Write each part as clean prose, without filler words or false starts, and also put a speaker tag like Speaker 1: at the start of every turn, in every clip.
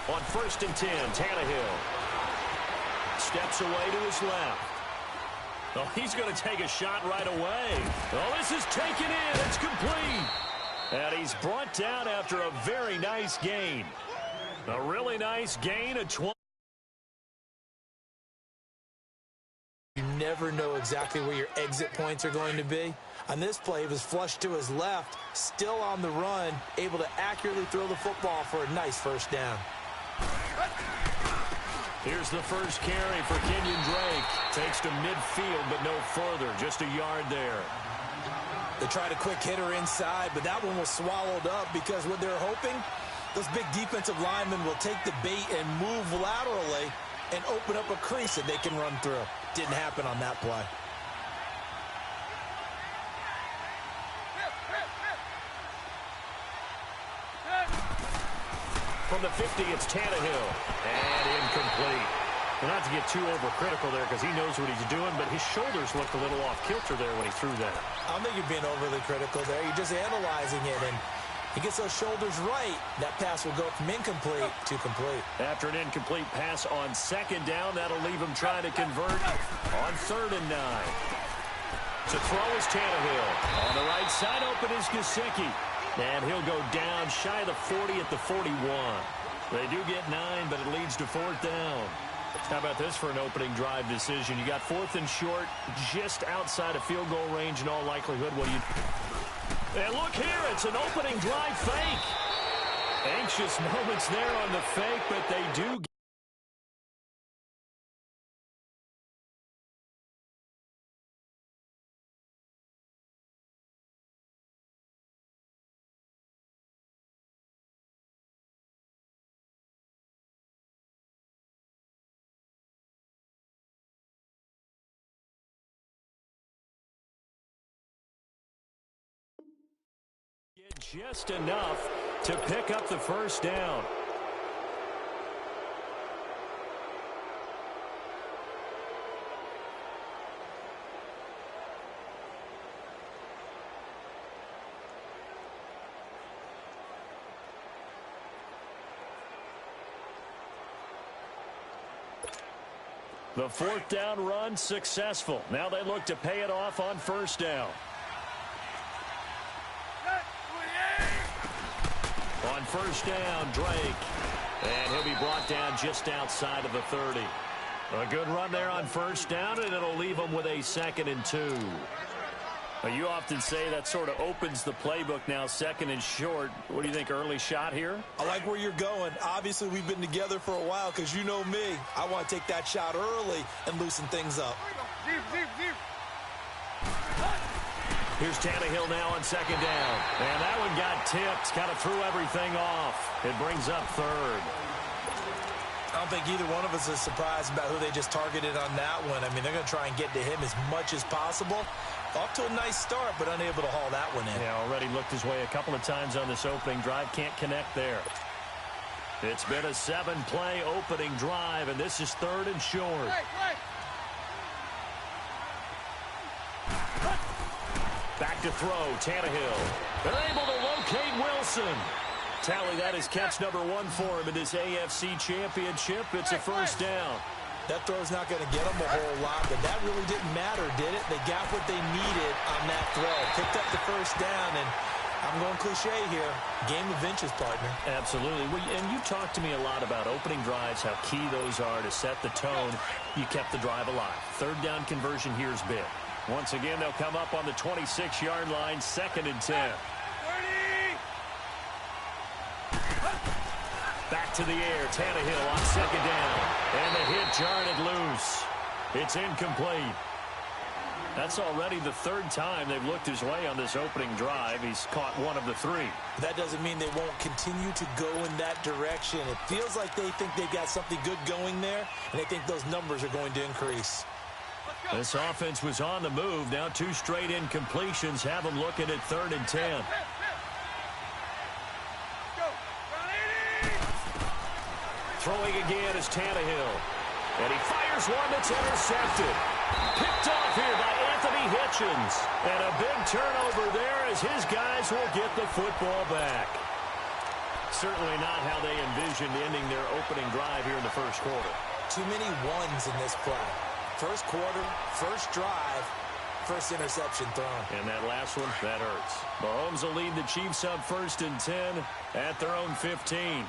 Speaker 1: On 1st and 10, Tannehill steps away to his left. Oh, he's going to take a shot right away. Oh, this is taken in. It's complete. And he's brought down after a very nice gain. A really nice gain of 20.
Speaker 2: You never know exactly where your exit points are going to be. On this play, he was flushed to his left, still on the run, able to accurately throw the football for a nice first down.
Speaker 1: Here's the first carry for Kenyon Drake. Takes to midfield, but no further. Just a yard there.
Speaker 2: They tried a quick hitter inside, but that one was swallowed up because what they're hoping, those big defensive linemen will take the bait and move laterally and open up a crease that they can run through. Didn't happen on that play.
Speaker 1: From the 50, it's Tannehill. And incomplete. Well, not to get too overcritical there because he knows what he's doing, but his shoulders looked a little off-kilter there when he threw that.
Speaker 2: I don't think you're being overly critical there. You're just analyzing it, and he gets those shoulders right. That pass will go from incomplete to complete.
Speaker 1: After an incomplete pass on 2nd down, that'll leave him trying to convert on 3rd and 9. To throw is Tannehill. On the right side, open is Gesicki. And he'll go down shy of the 40 at the 41. They do get 9, but it leads to 4th down. How about this for an opening drive decision? You got 4th and short, just outside of field goal range in all likelihood. What do you... And look here, it's an opening drive fake. Anxious moments there on the fake, but they do get... just enough to pick up the first down. The 4th down run successful. Now they look to pay it off on 1st down. On 1st down, Drake. And he'll be brought down just outside of the 30. A good run there on 1st down, and it'll leave him with a 2nd and 2. Now, you often say that sort of opens the playbook now, 2nd and short. What do you think, early shot here?
Speaker 2: I like where you're going. Obviously, we've been together for a while because you know me. I want to take that shot early and loosen things up.
Speaker 1: Here's Tannehill now on 2nd down. And that one got tipped. Kind of threw everything off. It brings up 3rd.
Speaker 2: I don't think either one of us is surprised about who they just targeted on that one. I mean, they're going to try and get to him as much as possible. Off to a nice start, but unable to haul that one in.
Speaker 1: Yeah, already looked his way a couple of times on this opening drive. Can't connect there. It's been a 7-play opening drive, and this is 3rd and short. Back to throw, Tannehill. They're able to locate Wilson. Tally that is catch number 1 for him in this AFC Championship. It's a 1st down.
Speaker 2: That throw's not going to get them a whole lot, but that really didn't matter, did it? They got what they needed on that throw. Picked up the 1st down, and I'm going cliche here. Game of inches, partner.
Speaker 1: Absolutely. And you talked to me a lot about opening drives, how key those are to set the tone. You kept the drive alive. 3rd down conversion here is big. Once again, they'll come up on the 26-yard line, 2nd and 10. Back to the air, Tannehill on 2nd down. And the hit jarred it loose. It's incomplete. That's already the 3rd time they've looked his way on this opening drive. He's caught 1 of the 3.
Speaker 2: That doesn't mean they won't continue to go in that direction. It feels like they think they've got something good going there, and they think those numbers are going to increase.
Speaker 1: This offense was on the move. Now 2 straight incompletions have them looking at 3rd and 10. Throwing again is Tannehill. And he fires one that's intercepted. Picked off here by Anthony Hitchens. And a big turnover there as his guys will get the football back. Certainly not how they envisioned ending their opening drive here in the first quarter.
Speaker 2: Too many ones in this play. First quarter, first drive, first interception thrown.
Speaker 1: And that last one, that hurts. Mahomes will lead the Chiefs up 1st and 10 at their own 15.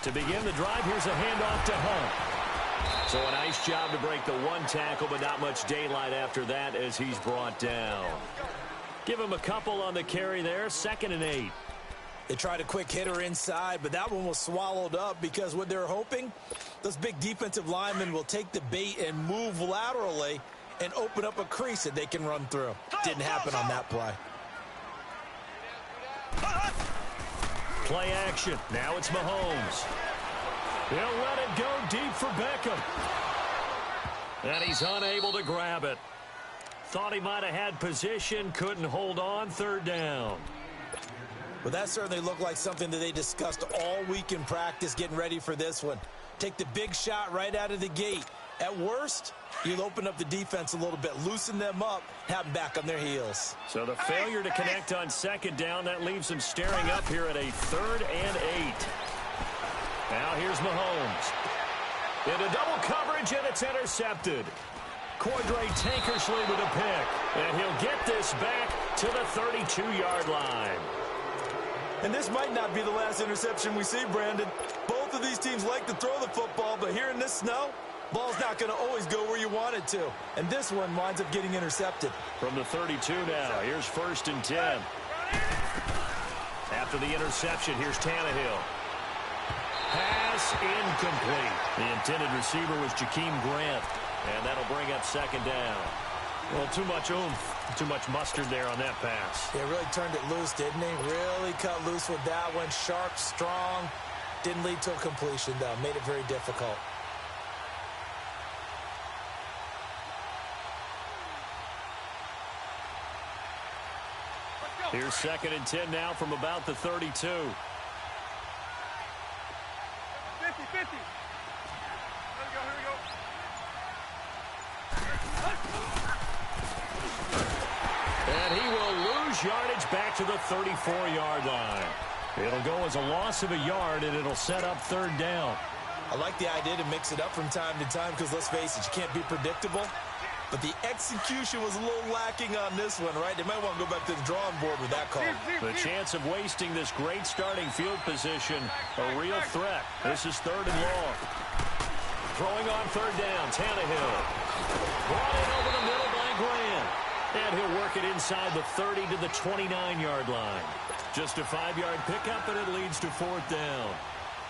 Speaker 1: To begin the drive, here's a handoff to Hunt. So a nice job to break the one tackle, but not much daylight after that as he's brought down. Give him a couple on the carry there, 2nd and 8.
Speaker 2: They tried a quick hitter inside, but that one was swallowed up because what they're hoping, those big defensive linemen will take the bait and move laterally and open up a crease that they can run through. Didn't happen on that play.
Speaker 1: Play action. Now it's Mahomes. He'll let it go deep for Beckham. And he's unable to grab it. Thought he might have had position, couldn't hold on, 3rd down.
Speaker 2: Well, that certainly looked like something that they discussed all week in practice getting ready for this one. Take the big shot right out of the gate. At worst, you'll open up the defense a little bit, loosen them up, have them back on their heels.
Speaker 1: So the failure to connect on 2nd down, that leaves them staring up here at a 3rd and 8. Now here's Mahomes. Into double coverage, and it's intercepted. Cordray Tankersley with a pick, and he'll get this back to the 32-yard line.
Speaker 2: And this might not be the last interception we see, Brandon. Both of these teams like to throw the football, but here in this snow, ball's not going to always go where you want it to. And this one winds up getting intercepted.
Speaker 1: From the 32 now, here's 1st and 10. After the interception, here's Tannehill. Pass incomplete. The intended receiver was Jakeem Grant, and that'll bring up 2nd down. Well, too much oomph, too much mustard there on that pass.
Speaker 2: He really turned it loose, didn't he? Really cut loose with that one. Sharp, strong. Didn't lead to a completion, though. Made it very difficult.
Speaker 1: Here's 2nd and 10 now from about the 32.
Speaker 3: 50-50. Here we go.
Speaker 1: And he will lose yardage back to the 34-yard line. It'll go as a loss of a yard, and it'll set up 3rd down.
Speaker 2: I like the idea to mix it up from time to time because, let's face it, you can't be predictable. But the execution was a little lacking on this one, right? They might want to go back to the drawing board with that call.
Speaker 1: The chance of wasting this great starting field position, a real threat. This is 3rd and long. Throwing on 3rd down, Tannehill. Brought in over the middle by Grant. And he'll work it inside the 30 to the 29-yard line. Just a 5-yard pickup, and it leads to 4th down.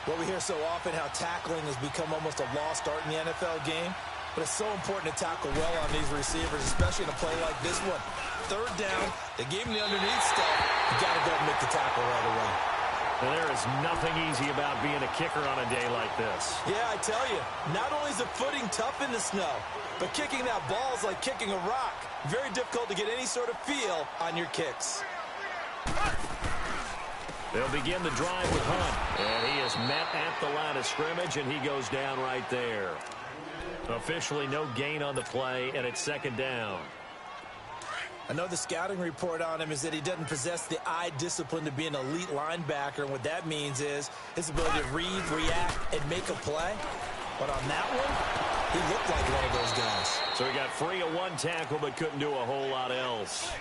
Speaker 2: Well, we hear so often how tackling has become almost a lost art in the NFL game. But it's so important to tackle well on these receivers, especially in a play like this one. 3rd down, they gave him the underneath stuff. You got to go and make the tackle right away.
Speaker 1: And there is nothing easy about being a kicker on a day like this.
Speaker 2: Yeah, I tell you, not only is the footing tough in the snow, but kicking that ball is like kicking a rock. Very difficult to get any sort of feel on your kicks.
Speaker 1: They'll begin the drive with Hunt. And he is met at the line of scrimmage, and he goes down right there. Officially no gain on the play, and it's 2nd down.
Speaker 2: I know the scouting report on him is that he doesn't possess the eye discipline to be an elite linebacker, and what that means is his ability to read, react, and make a play. But on that one, he looked like one of those guys.
Speaker 1: So he got free of one tackle but couldn't do a whole lot else.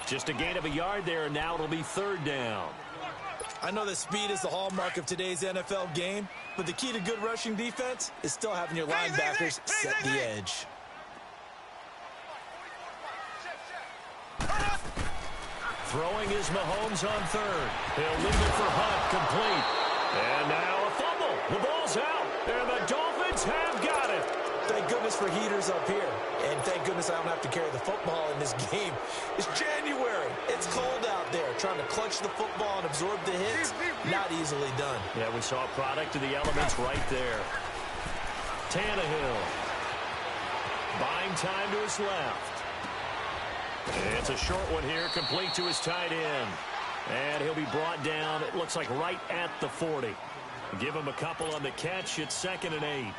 Speaker 1: Just a gain of a yard there, and now it'll be 3rd down.
Speaker 2: I know that speed is the hallmark of today's NFL game, but the key to good rushing defense is still having your linebackers set the edge.
Speaker 1: Throwing is Mahomes on 3rd. He'll leave it for Hunt, complete. And now a fumble. The ball's out, and the Dolphins have got it.
Speaker 2: Thank goodness for heaters up here, and thank goodness I don't have to carry the football in this game. It's January. It's cold out there. Trying to clutch the football and absorb the hits, not easily done.
Speaker 1: Yeah, we saw a product of the elements right there. Tannehill. Buying time to his left. It's a short one here, complete to his tight end. And he'll be brought down, it looks like right at the 40. Give him a couple on the catch. It's 2nd and 8.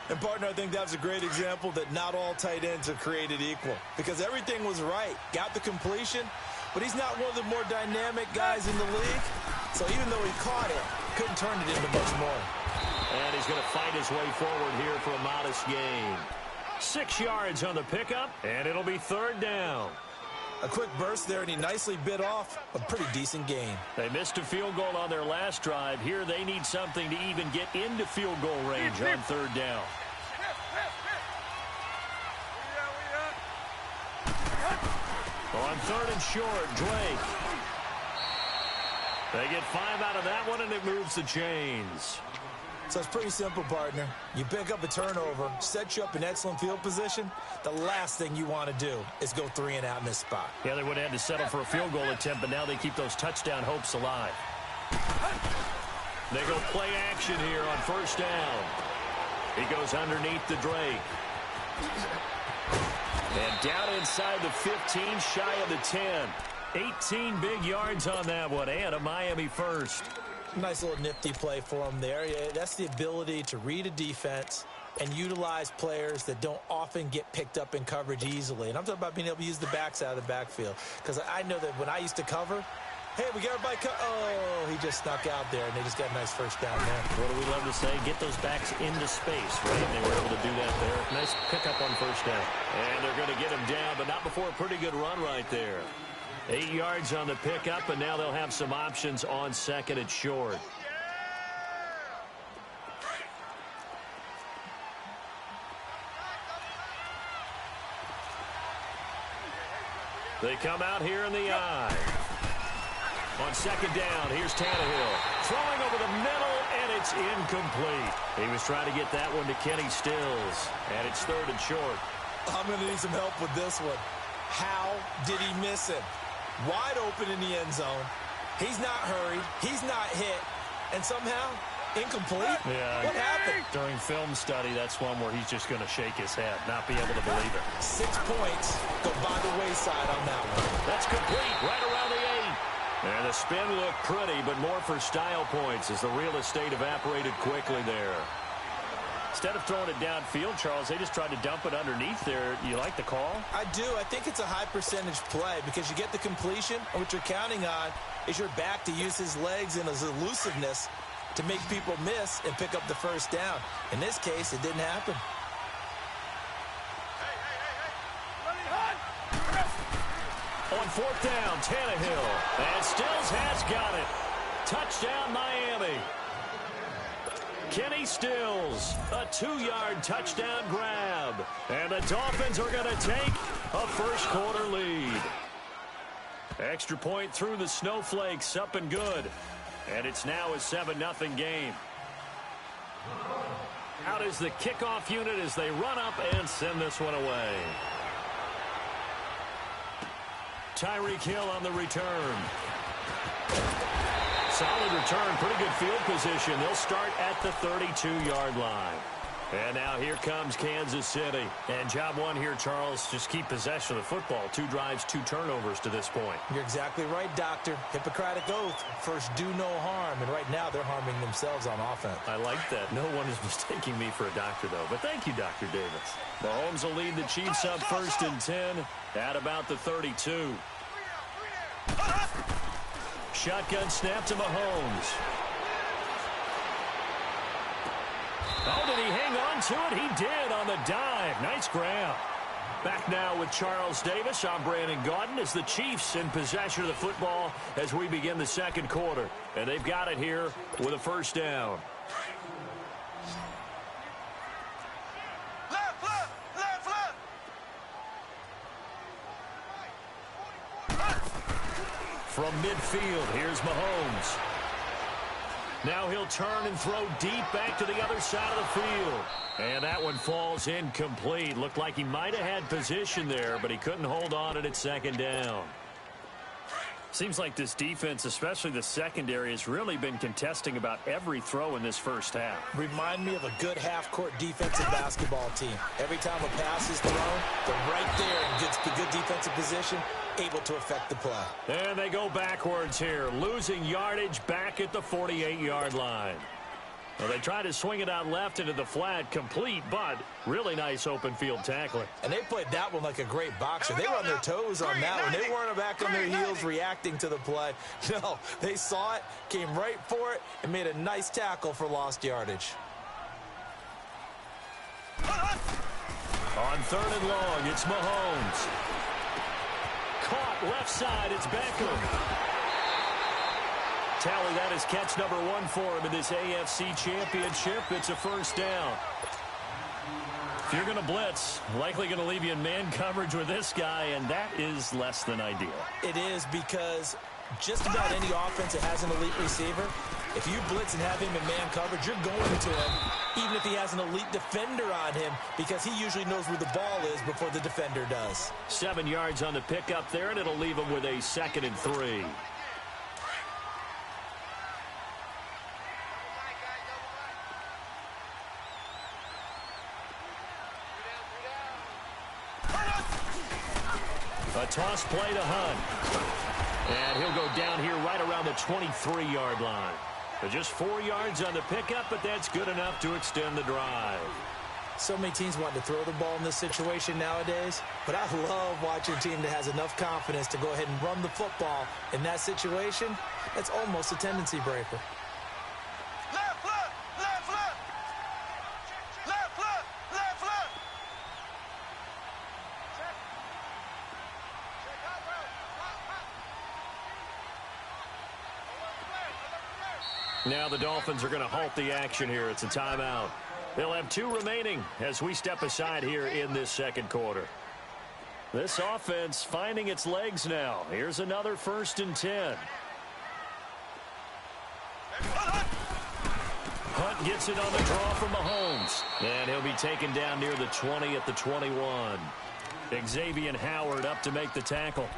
Speaker 2: And, partner, I think that's a great example that not all tight ends are created equal. Because everything was right. Got the completion, but he's not one of the more dynamic guys in the league. So even though he caught it, couldn't turn it into much more.
Speaker 1: And he's going to fight his way forward here for a modest gain. 6 yards on the pickup, and it'll be 3rd down.
Speaker 2: A quick burst there, and he nicely bit off a pretty decent gain.
Speaker 1: They missed a field goal on their last drive. Here they need something to even get into field goal range on 3rd down. On 3rd and short, Drake. They get 5 out of that one, and it moves the chains.
Speaker 2: So it's pretty simple, partner. You pick up a turnover, set you up in excellent field position. The last thing you want to do is go 3 and out in this spot.
Speaker 1: Yeah, they would have had to settle for a field goal attempt, but now they keep those touchdown hopes alive. They go play action here on 1st down. He goes underneath the Drake. And down inside the 15, shy of the 10. 18 big yards on that one, and a Miami first.
Speaker 2: Nice little nifty play for him there. Yeah, that's the ability to read a defense and utilize players that don't often get picked up in coverage easily. And I'm talking about being able to use the backs out of the backfield. Because I know that when I used to cover, hey, we got everybody oh, he just snuck out there, and they just got a nice 1st down there.
Speaker 1: What do we love to say? Get those backs into space, right? And they were able to do that there. Nice pickup on 1st down. And they're going to get him down, but not before a pretty good run right there. 8 yards on the pickup, and now they'll have some options on 2nd and short. They come out here in the eye. On 2nd down, here's Tannehill. Throwing over the middle, and it's incomplete. He was trying to get that one to Kenny Stills, and it's 3rd and short.
Speaker 2: I'm going to need some help with this one. How did he miss it? Wide open in the end zone. He's not hurried. He's not hit. And somehow, incomplete?
Speaker 1: Yeah.
Speaker 2: What happened?
Speaker 1: During film study, that's one where he's just going to shake his head, not be able to believe it.
Speaker 2: 6 points go by the wayside on that one.
Speaker 1: That's complete, right around the 8. And the spin looked pretty, but more for style points as the real estate evaporated quickly there. Instead of throwing it downfield, Charles, they just tried to dump it underneath there. You like the call?
Speaker 2: I do. I think it's a high percentage play because you get the completion, and what you're counting on is your back to use his legs and his elusiveness to make people miss and pick up the 1st down. In this case, it didn't happen.
Speaker 1: On 4th down, Tannehill. And Stills has got it. Touchdown, Miami. Kenny Stills, a 2-yard touchdown grab. And the Dolphins are going to take a 1st quarter lead. Extra point through the snowflakes, up and good. And it's now a 7-0 game. Out is the kickoff unit as they run up and send this one away. Tyreek Hill on the return. Solid return, pretty good field position. They'll start at the 32-yard line. And now here comes Kansas City. And job one here, Charles, just keep possession of the football. 2 drives, 2 turnovers to this point.
Speaker 2: You're exactly right, Doctor. Hippocratic oath. First, do no harm. And right now, they're harming themselves on offense.
Speaker 1: I like that. No one is mistaking me for a doctor, though. But thank you, Dr. Davis. Mahomes will lead the Chiefs up 1st and 10 at about the 32. Shotgun snap to Mahomes. Oh, did he hang on to it? He did on the dive. Nice grab. Back now with Charles Davis. I'm Brandon Gaudin as the Chiefs in possession of the football as we begin the 2nd quarter. And they've got it here with a 1st down. From midfield, here's Mahomes. Now he'll turn and throw deep back to the other side of the field. And that one falls incomplete. Looked like he might have had position there, but he couldn't hold on it at 2nd down. Seems like this defense, especially the secondary, has really been contesting about every throw in this first half.
Speaker 2: Remind me of a good half-court defensive basketball team. Every time a pass is thrown, they're right there in good defensive position, able to affect the play.
Speaker 1: And they go backwards here, losing yardage back at the 48-yard line. Well, they try to swing it out left into the flat, complete, but really nice open field tackling.
Speaker 2: And they played that one like a great boxer. They were on their toes on that one. They weren't back on their heels reacting to the play. No, they saw it, came right for it, and made a nice tackle for lost yardage.
Speaker 1: On 3rd and long, it's Mahomes. Caught left side, it's Beckham. Tally, that is catch number 1 for him in this AFC Championship. It's a first down. If you're going to blitz, likely going to leave you in man coverage with this guy, and that is less than ideal.
Speaker 2: It is, because just about any offense that has an elite receiver, if you blitz and have him in man coverage, you're going to him, even if he has an elite defender on him, because he usually knows where the ball is before the defender does.
Speaker 1: 7 yards on the pickup there, and it'll leave him with a 2nd and 3. A toss play to Hunt. And he'll go down here right around the 23-yard line. So just 4 yards on the pickup, but that's good enough to extend the drive.
Speaker 2: So many teams want to throw the ball in this situation nowadays, but I love watching a team that has enough confidence to go ahead and run the football in that situation. That's almost a tendency breaker.
Speaker 1: Now the Dolphins are going to halt the action here. It's a timeout. They'll have 2 remaining as we step aside here in this second quarter. This offense finding its legs now. Here's another 1st and 10. Hunt gets it on the draw from Mahomes. And he'll be taken down near the 20 at the 21. Xavier Howard up to make the tackle.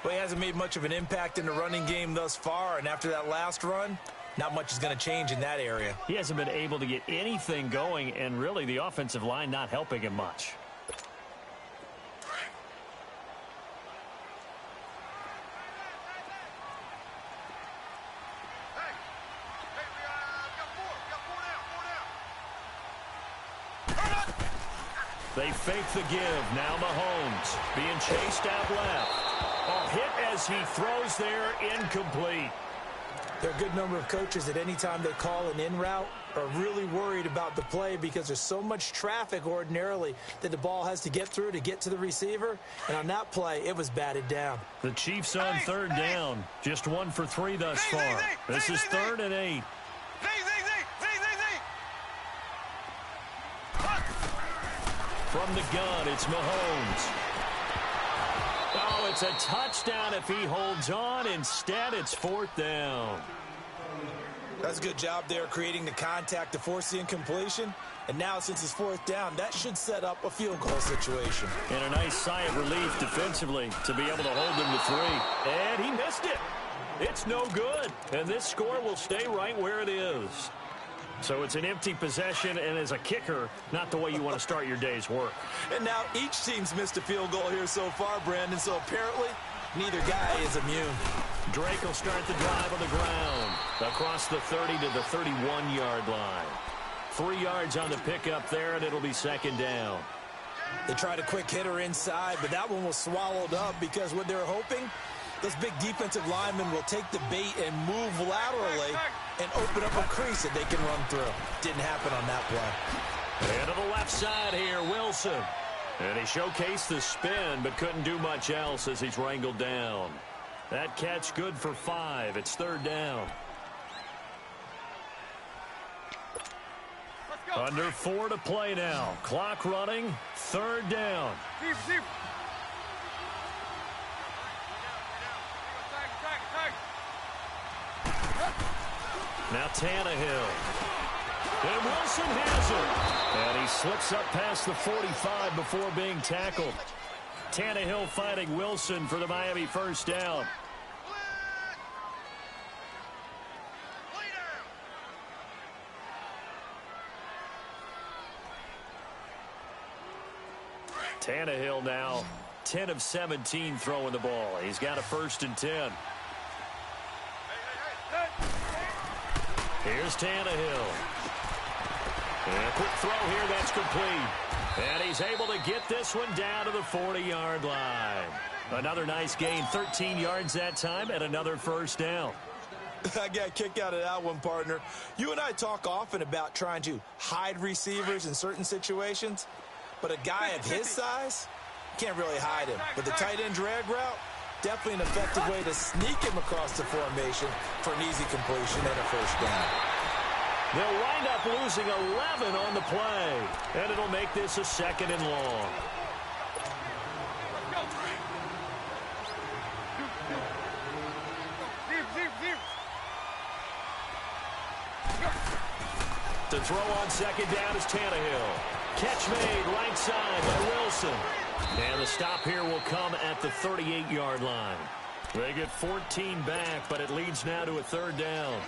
Speaker 2: Well, he hasn't made much of an impact in the running game thus far, and after that last run, not much is going to change in that area.
Speaker 1: He hasn't been able to get anything going, and really the offensive line not helping him much. They fake the give. Now Mahomes being chased out left. A hit as he throws there, incomplete.
Speaker 2: There are a good number of coaches that any time they call an in route are really worried about the play because there's so much traffic ordinarily that the ball has to get through to get to the receiver. And on that play, it was batted down.
Speaker 1: The Chiefs on 3rd down. Just 1 for 3 thus far. This is 3rd and 8. From the gun, it's Mahomes. Oh, it's a touchdown if he holds on. Instead, it's 4th down.
Speaker 2: That's a good job there creating the contact to force the incompletion. And now, since it's 4th down, that should set up a field goal situation.
Speaker 1: And a nice sigh of relief defensively to be able to hold him to 3. And he missed it. It's no good. And this score will stay right where it is. So it's an empty possession, and as a kicker, not the way you want to start your day's work.
Speaker 2: And now each team's missed a field goal here so far, Brandon, so apparently neither guy is immune.
Speaker 1: Drake will start the drive on the ground across the 30 to the 31-yard line. 3 yards on the pickup there, and it'll be 2nd down.
Speaker 2: They tried a quick hitter inside, but that one was swallowed up because what they're hoping, those big defensive linemen will take the bait and move laterally and open up a crease that they can run through. Didn't happen on that play.
Speaker 1: And to the left side here, Wilson. And he showcased the spin, but couldn't do much else as he's wrangled down. That catch good for 5. It's 3rd down. Under 4 to play now. Clock running. 3rd down. Now Tannehill. And Wilson has it. And he slips up past the 45 before being tackled. Tannehill fighting Wilson for the Miami 1st down. Tannehill now 10 of 17 throwing the ball. He's got a 1st and 10. Here's Tannehill. And a quick throw here, that's complete. And he's able to get this one down to the 40-yard line. Another nice gain, 13 yards that time, and another 1st down.
Speaker 2: I got a kick out of that one, partner. You and I talk often about trying to hide receivers in certain situations, but a guy of his size can't really hide him. But the tight end drag route, definitely an effective way to sneak him across the formation for an easy completion and a 1st down.
Speaker 1: They'll wind up losing 11 on the play, and it'll make this a 2nd and long. To throw on 2nd down is Tannehill. Catch made right side by Wilson. And the stop here will come at the 38-yard line. They get 14 back, but it leads now to a 3rd down.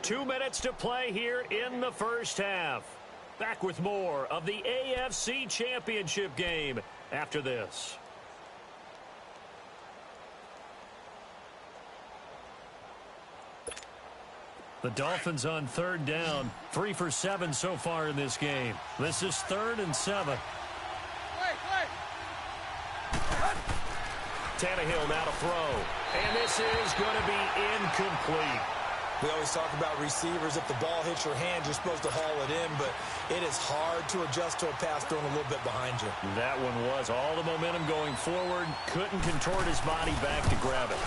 Speaker 1: Two minutes to play here in the 1st half. Back with more of the AFC Championship game after this. The Dolphins on 3rd down, 3 for 7 so far in this game. This is 3rd and 7. Tannehill now to throw. And this is going to be incomplete.
Speaker 2: We always talk about receivers. If the ball hits your hand, you're supposed to haul it in, but it is hard to adjust to a pass thrown a little bit behind you.
Speaker 1: That one was all the momentum going forward. Couldn't contort his body back to grab it.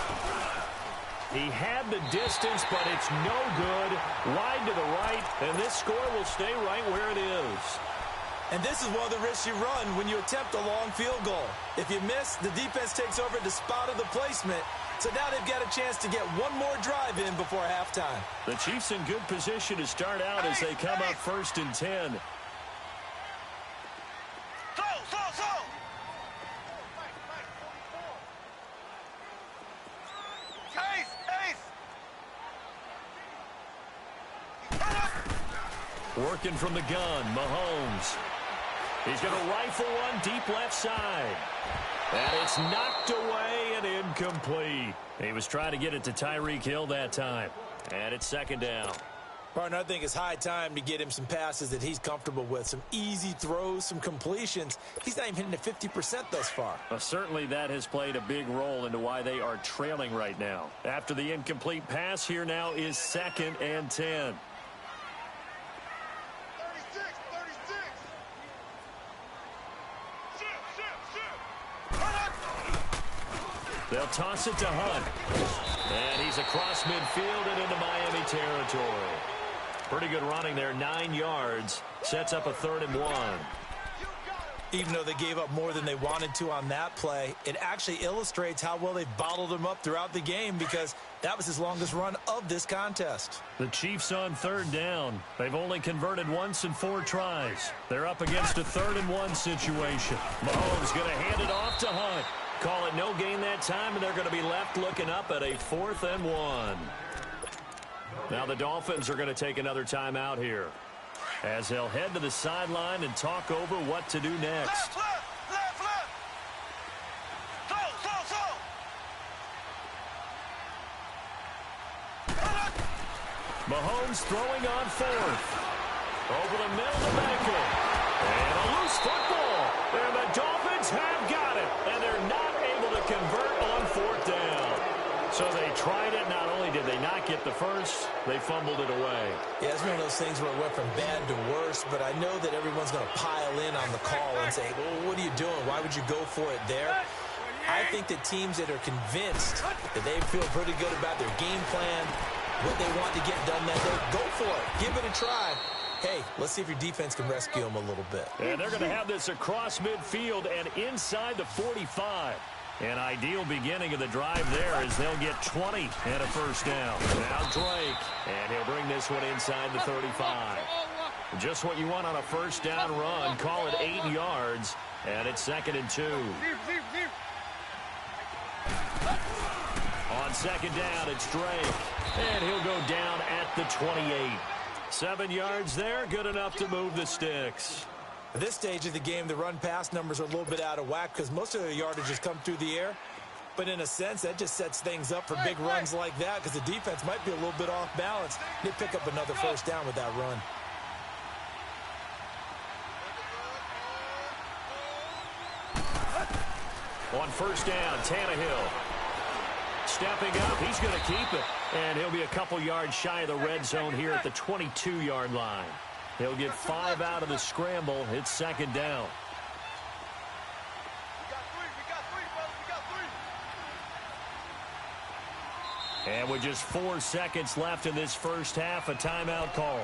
Speaker 1: He had the distance, but it's no good. Wide to the right, and this score will stay right where it is.
Speaker 2: And this is one of the risks you run when you attempt a long field goal. If you miss, the defense takes over the spot of the placement. So now they've got a chance to get one more drive in before halftime.
Speaker 1: The Chiefs in good position to start out as they come up 1st and 10. Working from the gun, Mahomes. He's going to rifle one deep left side. And it's knocked away and incomplete. He was trying to get it to Tyreek Hill that time. And it's 2nd down.
Speaker 2: Partner, I think it's high time to get him some passes that he's comfortable with. Some easy throws, some completions. He's not even hitting at 50% thus far.
Speaker 1: Well, certainly that has played a big role into why they are trailing right now. After the incomplete pass, here now is 2nd and 10. They'll toss it to Hunt. And he's across midfield and into Miami territory. Pretty good running there, 9 yards. Sets up a 3rd and 1.
Speaker 2: Even though they gave up more than they wanted to on that play, it actually illustrates how well they've bottled him up throughout the game because that was his longest run of this contest.
Speaker 1: The Chiefs on 3rd down. They've only converted once in 4 tries. They're up against a 3rd and 1 situation. Mahomes going to hand it off to Hunt. Call it no gain that time, and they're going to be left looking up at a 4th and 1. Now the Dolphins are going to take another timeout here as they'll head to the sideline and talk over what to do next.
Speaker 3: Left. Go.
Speaker 1: Mahomes throwing on 4th. Over the middle to Beckham. And a loose football. And the Dolphins have got it. And they're not able to convert on 4th down. So they tried it. Not only did they not get the first, they fumbled it away.
Speaker 2: Yeah, it's one of those things where it went from bad to worse, but I know that everyone's going to pile in on the call and say, well, what are you doing? Why would you go for it there? I think that teams that are convinced that they feel pretty good about their game plan, what they want to get done that day, go for it. Give it a try. hey, let's see if your defense can rescue them a little bit.
Speaker 1: And they're going to have this across midfield and inside the 45. An ideal beginning of the drive there as they'll get 20 and a first down. Now Drake, and he'll bring this one inside the 35. Just what you want on a first down run. Call it 8 yards, and it's 2nd and 2. On 2nd down, it's Drake, and he'll go down at the 28. 7 yards there, good enough to move the sticks.
Speaker 2: At this stage of the game, the run-pass numbers are a little bit out of whack because most of the yardage has come through the air. But in a sense, that just sets things up for big runs like that because the defense might be a little bit off balance. They pick up another first down with that run.
Speaker 1: On first down, Tannehill. Stepping up, he's going to keep it. And he'll be a couple yards shy of the red zone here at the 22-yard line. He'll get 5 out of the scramble. It's 2nd down. And with just 4 seconds left in this first half, a timeout call.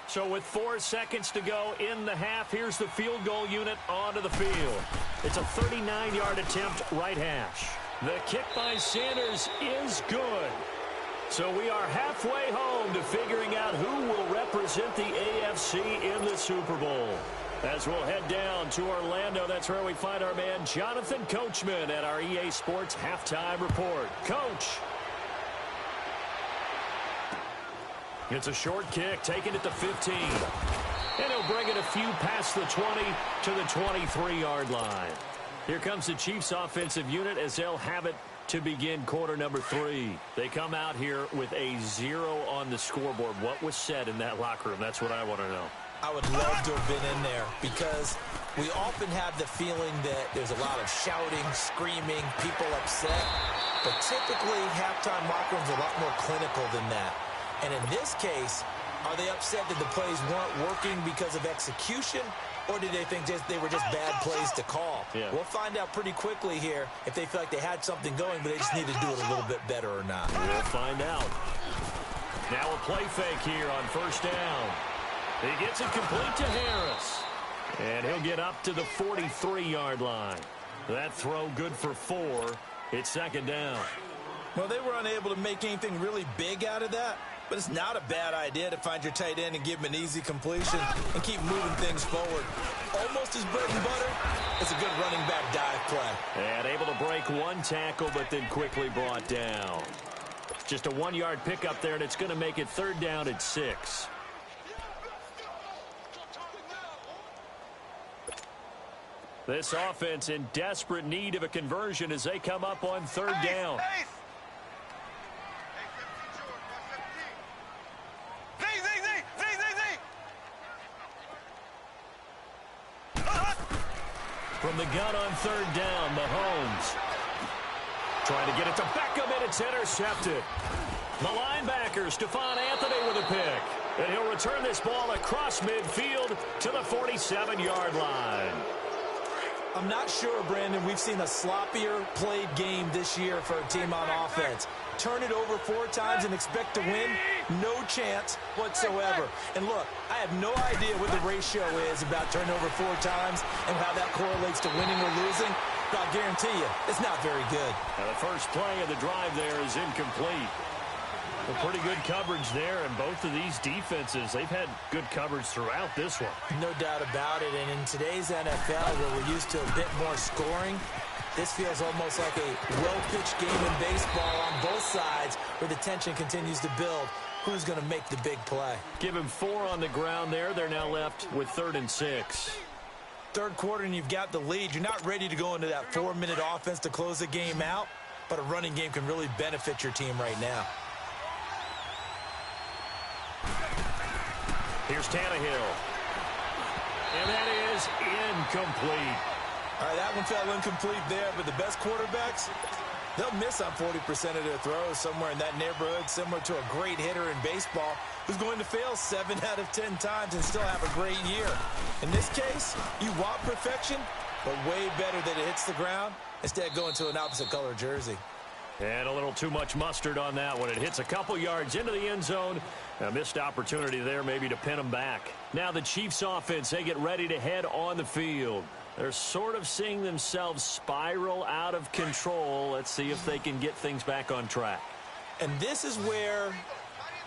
Speaker 1: So with 4 seconds to go in the half, here's the field goal unit onto the field. It's a 39-yard attempt, right hash. The kick by Sanders is good. So we are halfway home to figuring out who will represent the AFC in the Super Bowl. As we'll head down to Orlando, that's where we find our man Jonathan Coachman at our EA Sports Halftime Report. Coach. It's a short kick, taking it to 15. And he'll bring it a few past the 20 to the 23-yard line. Here comes the Chiefs offensive unit as they'll have it to begin quarter number 3. They come out here with a 0 on the scoreboard. What was said in that locker room? That's what I want to know.
Speaker 2: I would love to have been in there because we often have the feeling that there's a lot of shouting, screaming, people upset. But typically, halftime locker rooms are a lot more clinical than that. And in this case, are they upset that the plays weren't working because of execution? Or did they think they were just bad plays to call?
Speaker 1: Yeah.
Speaker 2: We'll find out pretty quickly here if they feel like they had something going, but they just need to do it a little bit better or not.
Speaker 1: We'll find out. Now a play fake here on first down. He gets it complete to Harris. And he'll get up to the 43-yard line. That throw good for 4. It's 2nd down.
Speaker 2: Well, they were unable to make anything really big out of that. But it's not a bad idea to find your tight end and give him an easy completion and keep moving things forward. Almost as bread and butter as a good running back dive play.
Speaker 1: And able to break 1 tackle, but then quickly brought down. Just a 1-yard pickup there, and it's going to make it 3rd down at 6. This offense in desperate need of a conversion as they come up on 3rd down. From the gun on 3rd down, Mahomes trying to get it to Beckham, and it's intercepted. The linebacker, Stephon Anthony, with a pick. And he'll return this ball across midfield to the 47-yard line.
Speaker 2: I'm not sure, Brandon, we've seen a sloppier played game this year for a team on offense. Turn it over 4 times and expect to win? No chance whatsoever. And look, I have no idea what the ratio is about turnover 4 times and how that correlates to winning or losing. But I'll guarantee you, it's not very good.
Speaker 1: Now the first play of the drive there is incomplete. Well, pretty good coverage there, and both of these defenses, they've had good coverage throughout this one.
Speaker 2: No doubt about it, and in today's NFL, where we're used to a bit more scoring, this feels almost like a well-pitched game in baseball on both sides where the tension continues to build. Who's going to make the big play?
Speaker 1: Give him 4 on the ground there. They're now left with 3rd and 6.
Speaker 2: 3rd quarter, and you've got the lead. You're not ready to go into that 4-minute offense to close the game out, but a running game can really benefit your team right now.
Speaker 1: Here's Tannehill. And that is incomplete.
Speaker 2: All right, that one fell incomplete there, but the best quarterbacks, they'll miss on 40% of their throws somewhere in that neighborhood, similar to a great hitter in baseball who's going to fail 7 out of 10 times and still have a great year. In this case, you want perfection, but way better that it hits the ground instead of going to an opposite color jersey.
Speaker 1: And a little too much mustard on that one. It hits a couple yards into the end zone. A missed opportunity there maybe to pin them back. Now the Chiefs offense, they get ready to head on the field. They're sort of seeing themselves spiral out of control. Let's see if they can get things back on track.
Speaker 2: And this is where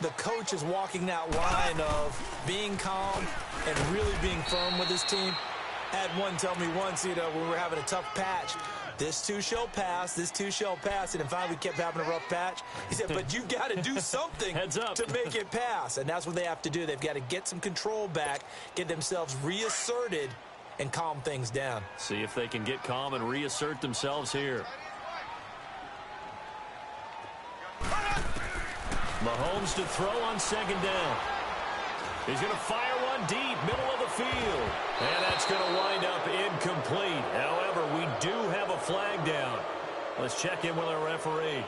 Speaker 2: the coach is walking that line of being calm and really being firm with his team. I had one tell me once, when we were having a tough patch, this too shall pass, this too shall pass. And then finally we kept having a rough patch. He said, but you got to do something
Speaker 1: Heads up.
Speaker 2: to make it pass. And that's what they have to do. They've got to get some control back, get themselves reasserted, and calm things down.
Speaker 1: See if they can get calm and reassert themselves here. Mahomes to throw on second down. He's going to fire one deep, middle of the field. And that's going to wind up incomplete. However, we do have a flag down. Let's check in with our referee.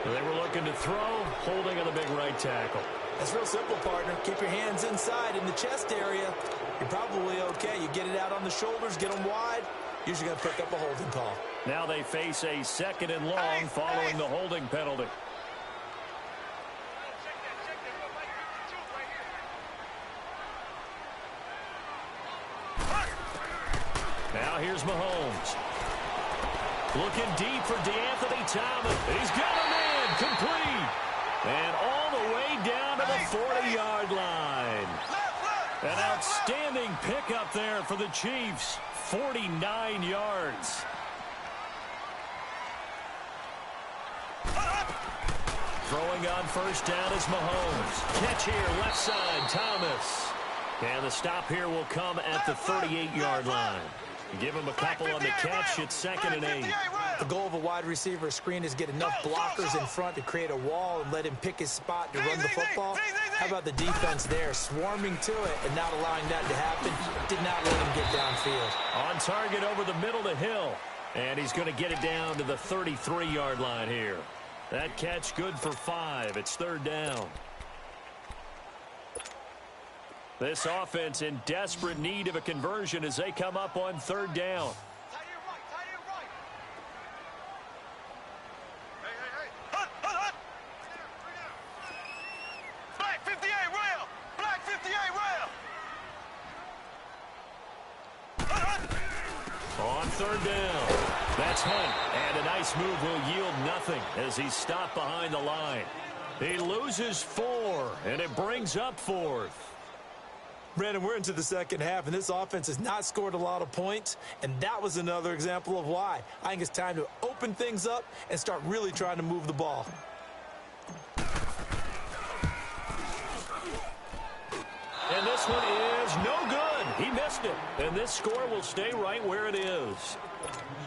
Speaker 1: They were looking to throw, holding on the big right tackle.
Speaker 2: That's real simple, partner. Keep your hands inside in the chest area. You're probably okay. You get it out on the shoulders, get them wide. Usually going to pick up a holding call.
Speaker 1: Now they face a second and long following the holding penalty. Now here's Mahomes. Looking deep for D'Anthony Thomas. He's got a man complete. And all the way down to the 40-yard line. An outstanding pickup there for the Chiefs. 49 yards. Throwing on first down is Mahomes. Catch here, left side, Thomas. And the stop here will come at the 38-yard line. Give him a couple on the catch. It's 2nd and 8.
Speaker 2: The goal of a wide receiver screen is get enough blockers in front to create a wall and let him pick his spot to run the football. How about the defense there, swarming to it and not allowing that to happen? Did not let him get downfield.
Speaker 1: On target over the middle to Hill. And he's going to get it down to the 33-yard line here. That catch good for 5. It's 3rd down. This offense in desperate need of a conversion as they come up on 3rd down.
Speaker 3: Black 58 rail! Black 58 rail!
Speaker 1: On 3rd down. That's Hunt. And a nice move will yield nothing as he's stopped behind the line. He loses 4, and it brings up 4th.
Speaker 2: Brandon, we're into the second half, and this offense has not scored a lot of points, and that was another example of why. I think it's time to open things up and start really trying to move the ball.
Speaker 1: And this one is no good. He missed it. And this score will stay right where it is.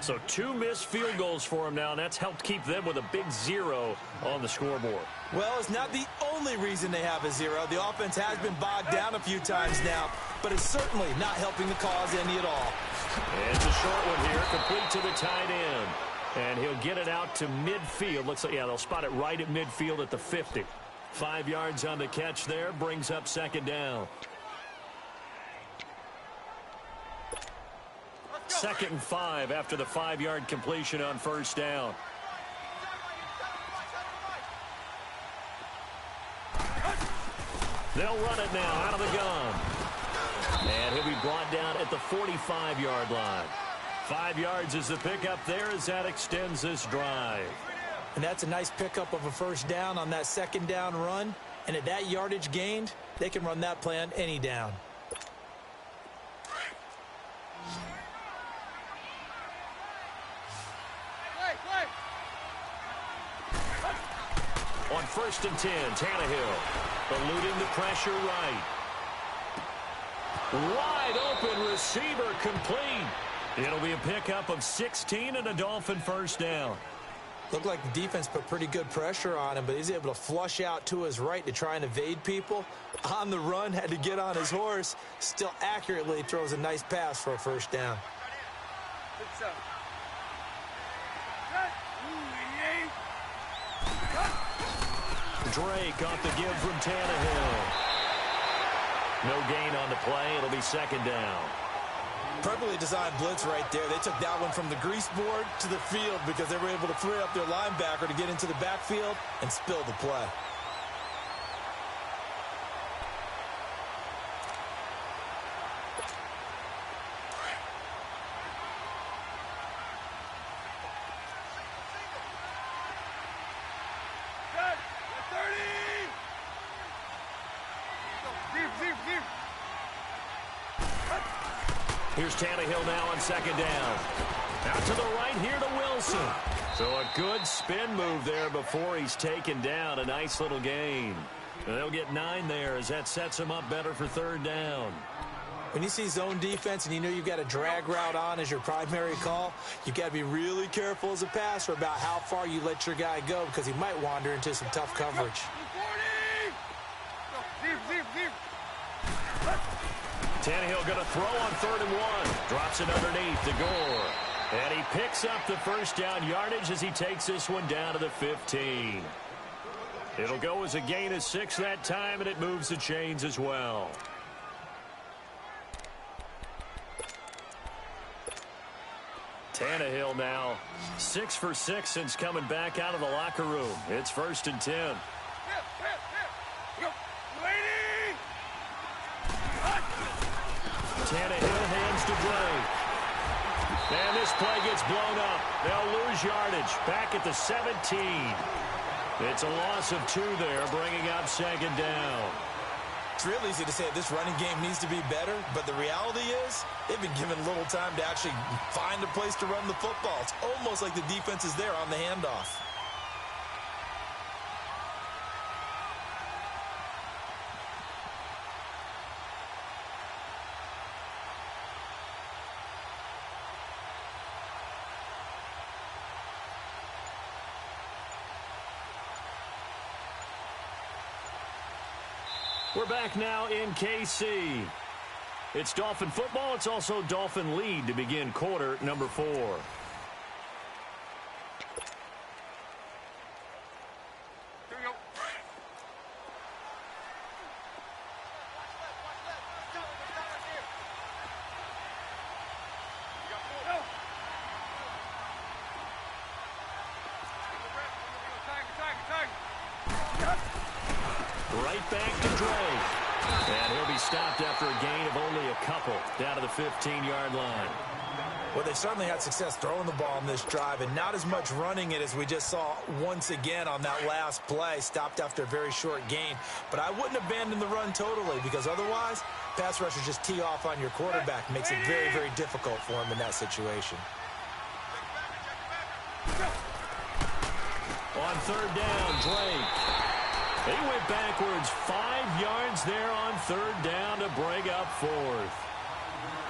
Speaker 1: So 2 missed field goals for him now, and that's helped keep them with a big 0 on the scoreboard.
Speaker 2: Well, it's not the only reason they have a 0. The offense has been bogged down a few times now, but it's certainly not helping the cause any at all.
Speaker 1: And it's a short one here, complete to the tight end. And he'll get it out to midfield. Looks like, yeah, they'll spot it right at midfield at the 50. 5 yards on the catch there, brings up 2nd down. 2nd and 5 after the 5-yard completion on first down. They'll run it now out of the gun. And he'll be brought down at the 45-yard line. 5 yards is the pickup there as that extends this drive.
Speaker 2: And that's a nice pickup of a first down on that 2nd down run. And at that yardage gained, they can run that play on any down.
Speaker 1: On 1st and 10, Tannehill eluding the pressure right. Wide open receiver complete. It'll be a pickup of 16 and a Dolphin first down.
Speaker 2: Looked like the defense put pretty good pressure on him, but he's able to flush out to his right to try and evade people. On the run, had to get on his horse. Still accurately throws a nice pass for a first down.
Speaker 1: Drake off the give from Tannehill. No gain on the play. It'll be 2nd down.
Speaker 2: Perfectly designed blitz right there. They took that one from the grease board to the field because they were able to free up their linebacker to get into the backfield and spill the play.
Speaker 1: Here's Tannehill now on second down. Out to the right here to Wilson. So a good spin move there before he's taken down. A nice little gain. And they'll get 9 there as that sets him up better for third down.
Speaker 2: When you see zone defense and you know you've got a drag route on as your primary call, you've got to be really careful as a passer about how far you let your guy go because he might wander into some tough coverage.
Speaker 1: Tannehill going to throw on 3rd and 1. Drops it underneath to Gore. And he picks up the first down yardage as he takes this one down to the 15. It'll go as a gain of 6 that time, and it moves the chains as well. Tannehill now 6 for 6 since coming back out of the locker room. It's 1st and 10. Tannehill hands to Drake. And this play gets blown up. They'll lose yardage back at the 17. It's a loss of 2 there, bringing up 2nd down.
Speaker 2: It's real easy to say this running game needs to be better, but the reality is they've been given little time to actually find a place to run the football. It's almost like the defense is there on the handoff.
Speaker 1: We're back now in KC. It's Dolphin football. It's also Dolphin lead to begin quarter number 4. Right back to Drake. And he'll be stopped after a gain of only a couple down to the 15-yard line.
Speaker 2: Well, they've certainly had success throwing the ball in this drive and not as much running it as we just saw once again on that last play, stopped after a very short gain. But I wouldn't abandon the run totally because otherwise, pass rushers just tee off on your quarterback. Makes it very, very difficult for him in that situation.
Speaker 1: On 3rd down, Drake. He went backwards 5 yards there on 3rd down to bring up 4th.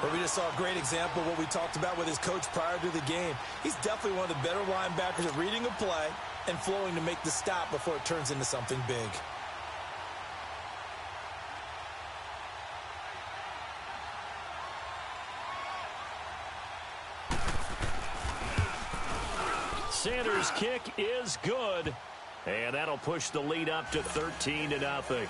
Speaker 2: But we just saw a great example of what we talked about with his coach prior to the game. He's definitely one of the better linebackers at reading a play and flowing to make the stop before it turns into something big.
Speaker 1: Sanders' kick is good. And that'll push the lead up to 13-0.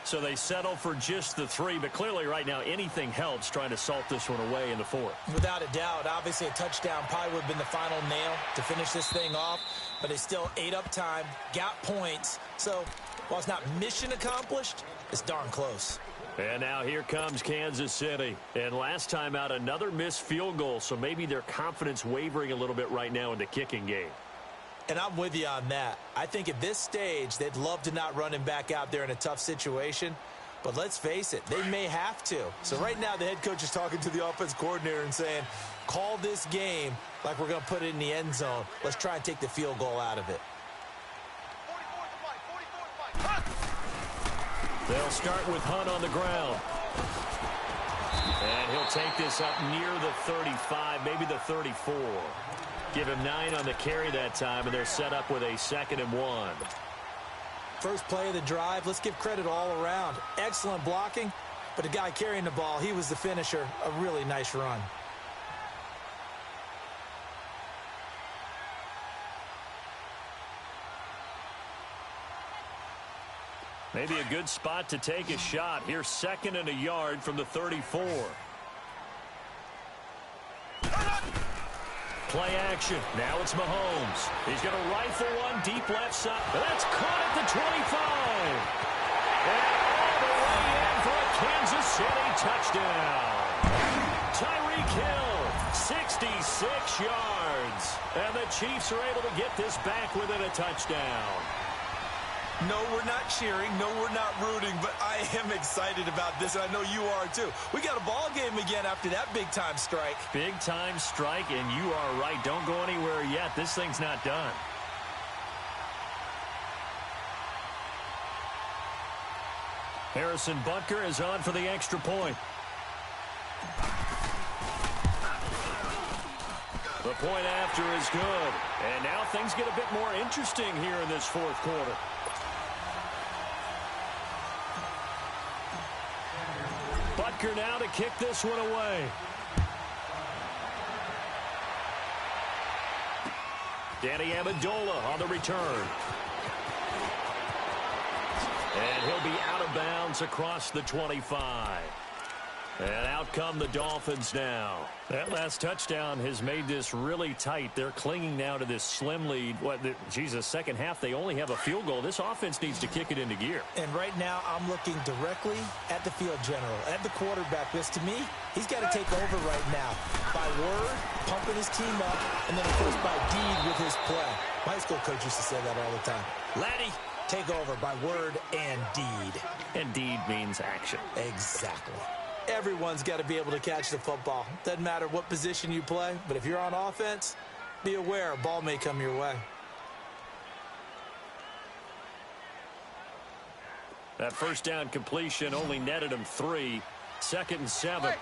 Speaker 1: So they settle for just the 3, but clearly right now anything helps trying to salt this one away in the 4th.
Speaker 2: Without a doubt, obviously a touchdown probably would have been the final nail to finish this thing off, but they still ate up time, got points. So while it's not mission accomplished, it's darn close.
Speaker 1: And now here comes Kansas City. And last time out, another missed field goal, so maybe their confidence wavering a little bit right now in the kicking game.
Speaker 2: And I'm with you on that. I think at this stage, they'd love to not run him back out there in a tough situation. But let's face it, they may have to. So right now, the head coach is talking to the offense coordinator and saying, call this game like we're going to put it in the end zone. Let's try and take the field goal out of it.
Speaker 1: They'll start with Hunt on the ground. And he'll take this up near the 35, maybe the 34. Give him 9 on the carry that time, and they're set up with a 2nd and 1.
Speaker 2: First play of the drive, let's give credit all around. Excellent blocking, but the guy carrying the ball, he was the finisher. A really nice run.
Speaker 1: Maybe a good spot to take a shot. Here's 2nd and a yard from the 34. Play action. Now it's Mahomes. He's going to rifle one deep left side. That's caught at the 25. And all the way in for a Kansas City touchdown. Tyreek Hill, 66 yards. And the Chiefs are able to get this back within a touchdown.
Speaker 2: No, we're not cheering. No, we're not rooting. But I am excited about this, and I know you are too. We got a ball game again after that big-time strike.
Speaker 1: Big-time strike, and you are right. Don't go anywhere yet. This thing's not done. Harrison Butker is on for the extra point. The point after is good. And now things get a bit more interesting here in this fourth quarter. Butker now to kick this one away. Danny Amendola on the return. And he'll be out of bounds across the 25. And out come the Dolphins now. That last touchdown has made this really tight. They're clinging now to this slim lead. Second half, they only have a field goal. This offense needs to kick it into gear.
Speaker 2: And right now, I'm looking directly at the field general, at the quarterback. Because to me, he's got to take over right now. By word, pumping his team up, and then, of course, by deed with his play. My high school coach used to say that all the time. Laddie, take over by word and deed.
Speaker 1: And deed means action.
Speaker 2: Exactly. Everyone's got to be able to catch the football. Doesn't matter what position you play, but if you're on offense, be aware a ball may come your way.
Speaker 1: That first down completion only netted him 3. 2nd and 7.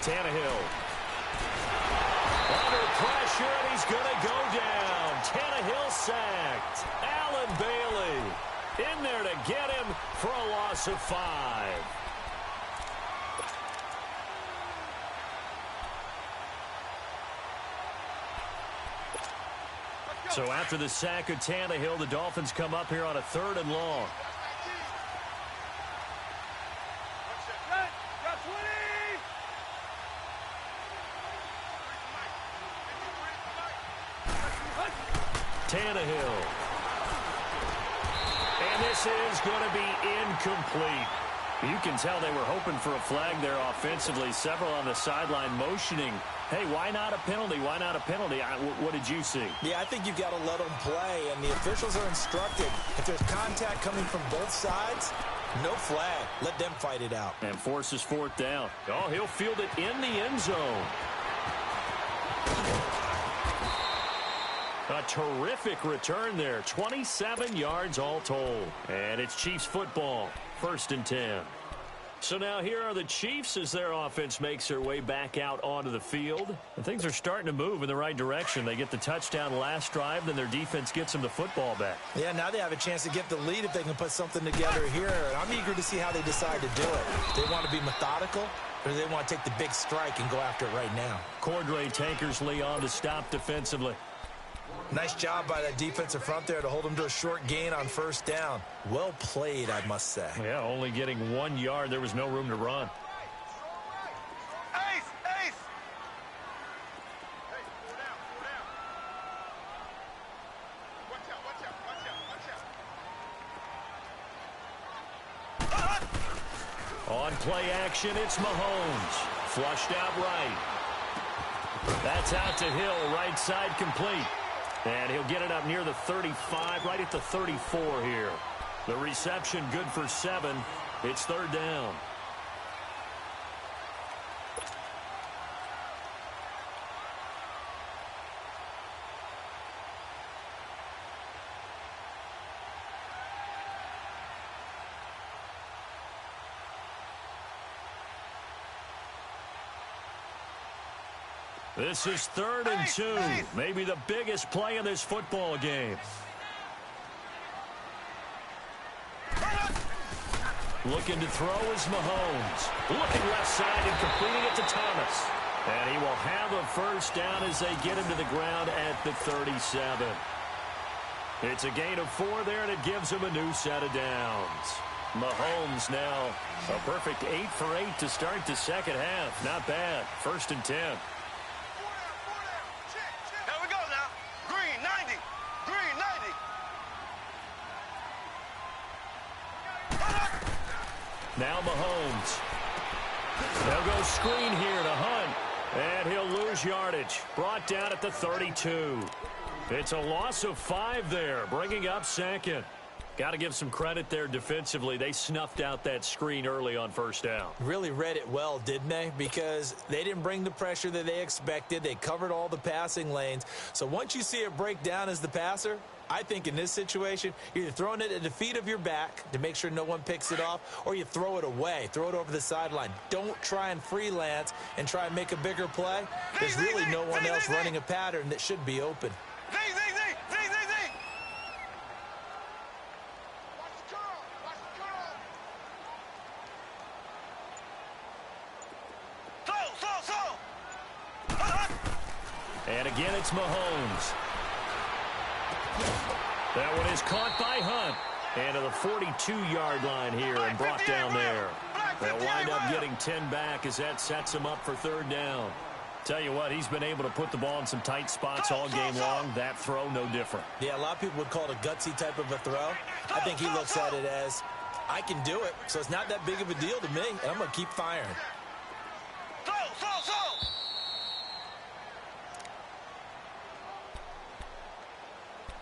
Speaker 1: Tannehill. Under pressure, and he's going to go down. Tannehill sacked. Allen Bailey in there to get him for a loss of 5. So after the sack of Tannehill, the Dolphins come up here on a 3rd and long. Tannehill. And this is going to be incomplete. You can tell they were hoping for a flag there offensively. Several on the sideline motioning. Hey, why not a penalty? Why not a penalty? What did you see?
Speaker 2: Yeah, I think you've got to let them play, and the officials are instructed. If there's contact coming from both sides, no flag. Let them fight it out.
Speaker 1: And forces 4th down. Oh, he'll field it in the end zone. A terrific return there. 27 yards all told. And it's Chiefs football. 1st and 10. So now here are the Chiefs as their offense makes their way back out onto the field. And things are starting to move in the right direction. They get the touchdown last drive, then their defense gets them the football back.
Speaker 2: Yeah, now they have a chance to get the lead if they can put something together here. And I'm eager to see how they decide to do it. They want to be methodical, or do they want to take the big strike and go after it right now?
Speaker 1: Cordray Tankersley on to stop defensively.
Speaker 2: Nice job by that defensive front there to hold them to a short gain on 1st down. Well played, I must say.
Speaker 1: Yeah, only getting 1 yard. There was no room to run.
Speaker 3: Ace! Ace! Hey, 4 down, 4 down. Watch out, watch out, watch out.
Speaker 1: On play action, it's Mahomes. Flushed out right. That's out to Hill, right side complete. And he'll get it up near the 35, right at the 34 here. The reception good for 7. It's 3rd down. This is 3rd and 2. Maybe the biggest play in this football game. Looking to throw is Mahomes. Looking left side and completing it to Thomas. And he will have a 1st down as they get him to the ground at the 37. It's a gain of 4 there, and it gives him a new set of downs. Mahomes now a perfect 8 for 8 to start the second half. Not bad. 1st and 10.
Speaker 3: Here we go now. Green, 90. Green, 90.
Speaker 1: Now Mahomes. They'll go screen here to Hunt. And he'll lose yardage. Brought down at the 32. It's a loss of 5 there, bringing up 2nd. Got to give some credit there defensively. They snuffed out that screen early on 1st down.
Speaker 2: Really read it well, didn't they? Because they didn't bring the pressure that they expected. They covered all the passing lanes. So once you see it break down as the passer, I think in this situation, you're either throwing it at the feet of your back to make sure no one picks it off, or you throw it away, throw it over the sideline. Don't try and freelance and try and make a bigger play. There's really no one else running a pattern that should be open.
Speaker 1: And again, it's Mahomes. That one is caught by Hunt. And to the 42-yard line here and brought down there. They'll wind up getting 10 back as that sets him up for 3rd down. Tell you what, he's been able to put the ball in some tight spots all game long. That throw, no different.
Speaker 2: Yeah, a lot of people would call it a gutsy type of a throw. I think he looks at it as, I can do it, so it's not that big of a deal to me, and I'm going to keep firing.